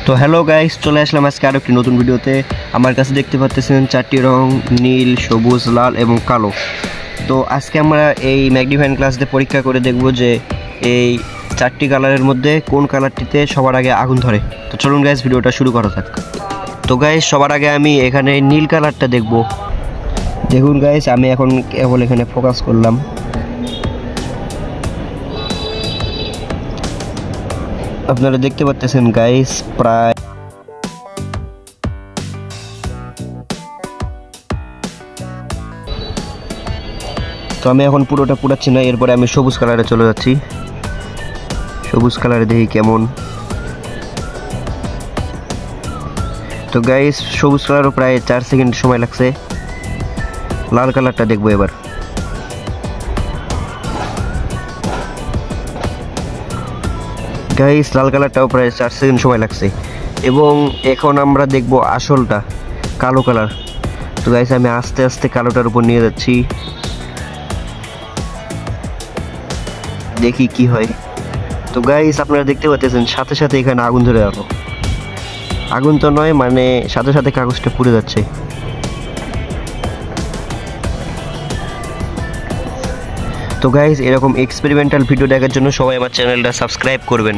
তো hello guys, চলে আসলাম আজকে আরও একটি নতুন ভিডিওতে। আমার কাছে দেখতে পাচ্ছেন চারটি রং, নীল, সবুজ, লাল এবং কালো। তো আজকে আমরা এই ম্যাগনিফাইং গ্লাস দিয়ে পরীক্ষা করে দেখব যে এই চারটি কালারের মধ্যে কোন কালারটিতে সবার আগে আগুন ধরে। তো চলুন গাইস, ভিডিওটা শুরু করা যাক। তো গাইস, সবার আগে আমি এখানে নীল কালারটা দেখব। দেখুন গাইস, আমি এখন কেবল এখানে ফোকাস করলাম। আপনারা দেখতে পাচ্ছেন গাইস, প্রায় তো আমি এখন পুরোটা পুরাচ্ছি না, এরপরে আমি সবুজ কালারে চলে যাচ্ছি। সবুজ কালারে দেখি কেমন। তো গাইস, সবুজ কালারও প্রায় 4 সেকেন্ড সময় লাগছে। লাল কালারটা দেখবো এবার। গাইস, লাল কালারটাও প্রায় 4 সেকেন্ড সময় লাগছে। এবং এখন আমরা দেখব আসলটা, কালো কালার। তো গাইস, আমি আস্তে আস্তে কালোটার উপর নিয়ে যাচ্ছি, দেখি কি হয়। তো গাইস, আপনারা দেখতে পাচ্ছেন সাথে সাথে এখানে আগুন ধরে গেল। আগুন তো নয়, মানে সাথে সাথে কাগজটা পুড়ে যাচ্ছে। তো গাইস, এরকম এক্সপেরিমেন্টাল ভিডিও দেখার জন্য সবাই আমার চ্যানেলটা সাবস্ক্রাইব করবেন।